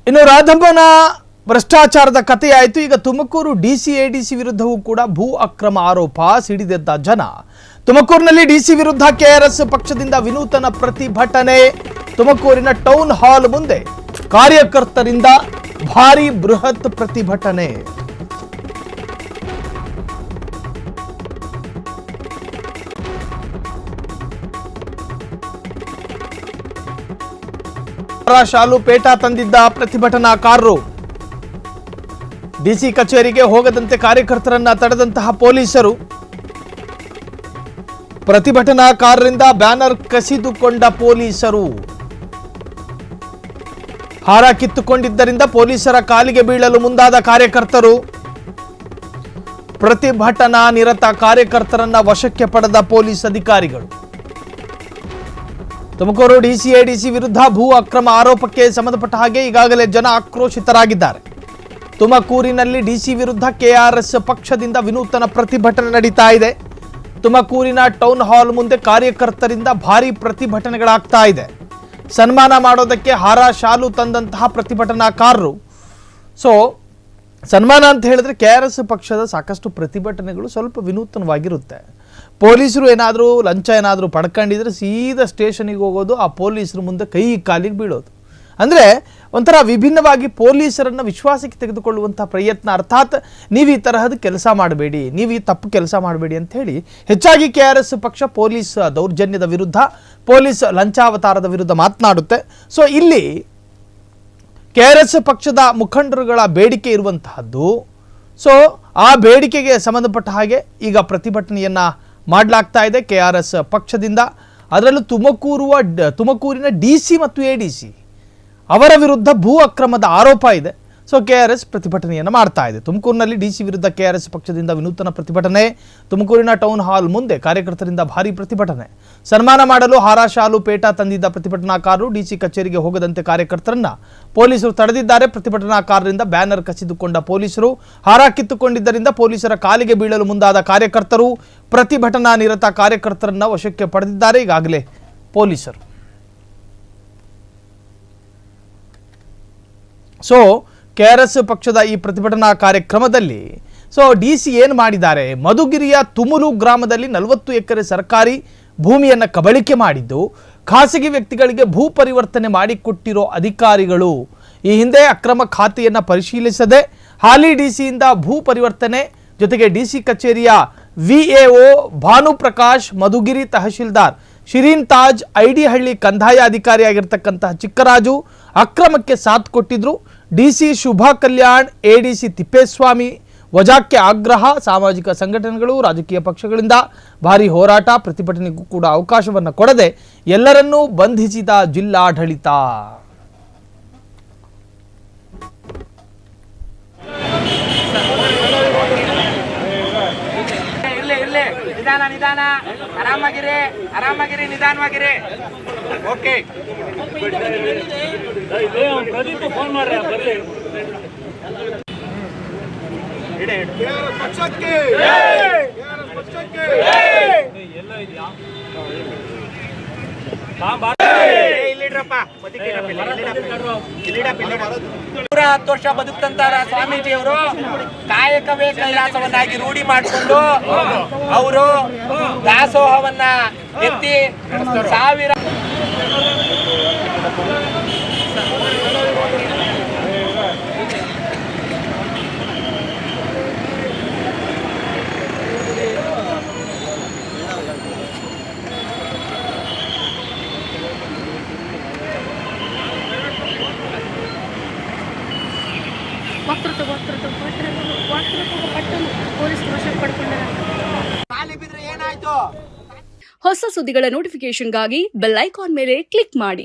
ಇನ್ನು ರಾಧಮ್ಮನ ಭ್ರಷ್ಟಾಚಾರದ ಕಥೆಯಾಯಿತು. ಈಗ ತುಮಕೂರು ಡಿಸಿ ಎಡಿಸಿ ವಿರುದ್ಧವೂ ಕೂಡ ಭೂ ಅಕ್ರಮ ಆರೋಪ ಸಿಡಿದೆದ್ದ ಜನ. ತುಮಕೂರಿನಲ್ಲಿ ಡಿಸಿ ವಿರುದ್ಧ ಕೆಆರ್ಎಸ್ ಪಕ್ಷದಿಂದ ವಿನೂತನ ಪ್ರತಿಭಟನೆ. ತುಮಕೂರಿನ ಟೌನ್ ಹಾಲ್ ಮುಂದೆ ಕಾರ್ಯಕರ್ತರಿಂದ ಭಾರಿ ಬೃಹತ್ ಪ್ರತಿಭಟನೆ. ಶಾಲು ಪೇಟ ತಂದಿದ್ದ ಪ್ರತಿಭಟನಾಕಾರರು ಡಿಸಿ ಕಚೇರಿಗೆ ಹೋಗದಂತೆ ಕಾರ್ಯಕರ್ತರನ್ನ ತಡೆದಂತಹ ಪೊಲೀಸರು, ಪ್ರತಿಭಟನಾಕಾರರಿಂದ ಬ್ಯಾನರ್ ಕಸಿದುಕೊಂಡ ಪೊಲೀಸರು, ಹಾರ ಕಿತ್ತುಕೊಂಡಿದ್ದರಿಂದ ಪೊಲೀಸರ ಕಾಲಿಗೆ ಬೀಳಲು ಮುಂದಾದ ಕಾರ್ಯಕರ್ತರು, ಪ್ರತಿಭಟನಾ ನಿರತ ಕಾರ್ಯಕರ್ತರನ್ನ ವಶಕ್ಕೆ ಪಡೆದ ಪೊಲೀಸ್ ಅಧಿಕಾರಿಗಳು. ತುಮಕೂರು ಡಿಸಿ ಎಡಿಸಿ ವಿರುದ್ಧ ಭೂ ಅಕ್ರಮ ಆರೋಪಕ್ಕೆ ಸಂಬಂಧಪಟ್ಟ ಹಾಗೆ ಈಗಾಗಲೇ ಜನ ಆಕ್ರೋಶಿತರಾಗಿದ್ದಾರೆ. ತುಮಕೂರಿನಲ್ಲಿ ಡಿಸಿ ವಿರುದ್ಧ ಕೆಆರ್ಎಸ್ ಪಕ್ಷದಿಂದ ವಿನೂತನ ಪ್ರತಿಭಟನೆ ನಡೀತಾ ಇದೆ. ತುಮಕೂರಿನ ಟೌನ್ ಹಾಲ್ ಮುಂದೆ ಕಾರ್ಯಕರ್ತರಿಂದ ಭಾರಿ ಪ್ರತಿಭಟನೆಗಳಾಗ್ತಾ ಇದೆ. ಸನ್ಮಾನ ಮಾಡೋದಕ್ಕೆ ಹಾರ ಶಾಲು ತಂದಂತಹ ಪ್ರತಿಭಟನಾಕಾರರು. ಸನ್ಮಾನ ಅಂತ ಹೇಳಿದ್ರೆ ಕೆಆರ್ಎಸ್ ಪಕ್ಷದ ಸಾಕಷ್ಟು ಪ್ರತಿಭಟನೆಗಳು ಸ್ವಲ್ಪ ವಿನೂತನವಾಗಿರುತ್ತೆ. ಪೊಲೀಸರು ಏನಾದರೂ ಲಂಚ ಏನಾದರೂ ಪಡ್ಕೊಂಡಿದ್ರೆ ಸೀದಾ ಸ್ಟೇಷನಿಗೆ ಹೋಗೋದು, ಆ ಪೊಲೀಸರ ಮುಂದೆ ಕೈ ಕಾಲಿಗೆ ಬೀಳೋದು. ಅಂದರೆ ಒಂಥರ ವಿಭಿನ್ನವಾಗಿ ಪೊಲೀಸರನ್ನು ವಿಶ್ವಾಸಕ್ಕೆ ತೆಗೆದುಕೊಳ್ಳುವಂಥ ಪ್ರಯತ್ನ. ಅರ್ಥಾತ್ ನೀವು ಈ ತರಹದ ಕೆಲಸ ಮಾಡಬೇಡಿ, ನೀವು ಈ ತಪ್ಪು ಕೆಲಸ ಮಾಡಬೇಡಿ ಅಂತ ಹೇಳಿ ಹೆಚ್ಚಾಗಿ ಕೆಆರ್ಎಸ್ ಪಕ್ಷ ಪೊಲೀಸ್ ದೌರ್ಜನ್ಯದ ವಿರುದ್ಧ, ಪೊಲೀಸ್ ಲಂಚಾವತಾರದ ವಿರುದ್ಧ ಮಾತನಾಡುತ್ತೆ. ಇಲ್ಲಿ ಕೆಆರ್ಎಸ್ ಪಕ್ಷದ ಮುಖಂಡರುಗಳ ಬೇಡಿಕೆ ಇರುವಂತಹದ್ದು. ಆ ಬೇಡಿಕೆಗೆ ಸಂಬಂಧಪಟ್ಟ ಹಾಗೆ ಈಗ ಪ್ರತಿಭಟನೆಯನ್ನ ಮಾಡಲಾಗ್ತಾ ಇದೆ ಕೆಆರ್ಎಸ್ ಪಕ್ಷದಿಂದ. ಅದರಲ್ಲೂ ತುಮಕೂರಿನ ಡಿಸಿ ಮತ್ತು ಎಡಿಸಿ ಅವರ ವಿರುದ್ಧ ಭೂ ಅಕ್ರಮದ ಆರೋಪ ಇದೆ. ಕೆಆರ್ಎಸ್ ಪ್ರತಿಭಟನೆಯನ್ನು ಮಾಡ್ತಾ ಇದೆ. ತುಮಕೂರಿನಲ್ಲಿ ಡಿಸಿ ವಿರುದ್ಧ ಕೆಆರ್ಎಸ್ ಪಕ್ಷದಿಂದ ವಿನೂತನ ಪ್ರತಿಭಟನೆ. ತುಮಕೂರಿನ ಟೌನ್ ಹಾಲ್ ಮುಂದೆ ಕಾರ್ಯಕರ್ತರಿಂದ ಭಾರಿ ಪ್ರತಿಭಟನೆ. ಸನ್ಮಾನ ಮಾಡಲು ಹಾರ ಶಾಲು ಪೇಟ ತಂದಿದ್ದ ಪ್ರತಿಭಟನಾಕಾರರು ಡಿಸಿ ಕಚೇರಿಗೆ ಹೋಗದಂತೆ ಕಾರ್ಯಕರ್ತರನ್ನ ಪೊಲೀಸರು ತಡೆದಿದ್ದಾರೆ. ಪ್ರತಿಭಟನಾಕಾರರಿಂದ ಬ್ಯಾನರ್ ಕಸಿದುಕೊಂಡ ಪೊಲೀಸರು, ಹಾರ ಕಿತ್ತುಕೊಂಡಿದ್ದರಿಂದ ಪೊಲೀಸರ ಕಾಲಿಗೆ ಬೀಳಲು ಮುಂದಾದ ಕಾರ್ಯಕರ್ತರು, ಪ್ರತಿಭಟನಾ ನಿರತ ಕಾರ್ಯಕರ್ತರನ್ನ ವಶಕ್ಕೆ ಪಡೆದಿದ್ದಾರೆ ಈಗಾಗಲೇ ಪೊಲೀಸರು. ಕೆಆರ್ಎಸ್ ಪಕ್ಷದ ಈ ಪ್ರತಿಭಟನಾ ಕಾರ್ಯಕ್ರಮದಲ್ಲಿ ಡಿಸಿ ಏನು ಮಾಡಿದ್ದಾರೆ? ಮಧುಗಿರಿಯ ತುಮುಲು ಗ್ರಾಮದಲ್ಲಿ 40 ಎಕರೆ ಸರ್ಕಾರಿ ಭೂಮಿಯನ್ನು ಕಬಳಿಕೆ ಮಾಡಿದ್ದು ಖಾಸಗಿ ವ್ಯಕ್ತಿಗಳಿಗೆ ಭೂ ಪರಿವರ್ತನೆ ಮಾಡಿಕೊಟ್ಟಿರೋ ಅಧಿಕಾರಿಗಳು ಈ ಹಿಂದೆ ಅಕ್ರಮ ಖಾತೆಯನ್ನು ಪರಿಶೀಲಿಸದೆ ಹಾಲಿ ಡಿಸಿಯಿಂದ ಭೂ ಪರಿವರ್ತನೆ, ಜೊತೆಗೆ ಡಿಸಿ ಕಚೇರಿಯ ವಿಎಒ ಭಾನುಪ್ರಕಾಶ್, ಮಧುಗಿರಿ ತಹಶೀಲ್ದಾರ್ ಶಿರೀನ್ ತಾಜ್, ಐಡಿಹಳ್ಳಿ ಕಂದಾಯ ಅಧಿಕಾರಿಯಾಗಿರ್ತಕ್ಕಂತಹ ಚಿಕ್ಕರಾಜು ಅಕ್ರಮಕ್ಕೆ ಸಾಥ್ ಕೊಟ್ಟಿದ್ರು. ಡಿಸಿ ಶುಭಾ ಕಲ್ಯಾಣ್, ಎಡಿಸಿ ತಿಪ್ಪೇಸ್ವಾಮಿ ವಜಾಕ್ಕೆ ಆಗ್ರಹ. ಸಾಮಾಜಿಕ ಸಂಘಟನೆಗಳು, ರಾಜಕೀಯ ಪಕ್ಷಗಳಿಂದ ಭಾರಿ ಹೋರಾಟ, ಪ್ರತಿಭಟನೆಗೂ ಕೂಡ ಅವಕಾಶವನ್ನು ಕೊಡದೆ ಎಲ್ಲರನ್ನೂ ಬಂಧಿಸಿದ ಜಿಲ್ಲಾಡಳಿತ. ನಿಧಾನ ಆರಾಮಾಗಿರಿ ನಿಧಾನವಾಗಿರಿ. ಓಕೆ, ಪ್ರದೀಪ್ ಫೋನ್ ಮಾಡ್ರಿ. ನೂರ 10 ವರ್ಷ ಬದುಕಂತ ಸ್ವಾಮೀಜಿಯವರು ಕಾಯಕವೇ ಕೈಲಾಸವನ್ನಾಗಿ ರೂಢಿ ಮಾಡಿಕೊಂಡು ಅವರು ದಾಸೋಹವನ್ನ ಎತ್ತಿ ಸಾವಿರ ಹೊಸ ಸುದ್ದಿಗಳ ನೋಟಿಫಿಕೇಶನ್ಗಾಗಿ ಬೆಲ್ ಐಕಾನ್ ಮೇಲೆ ಕ್ಲಿಕ್ ಮಾಡಿ.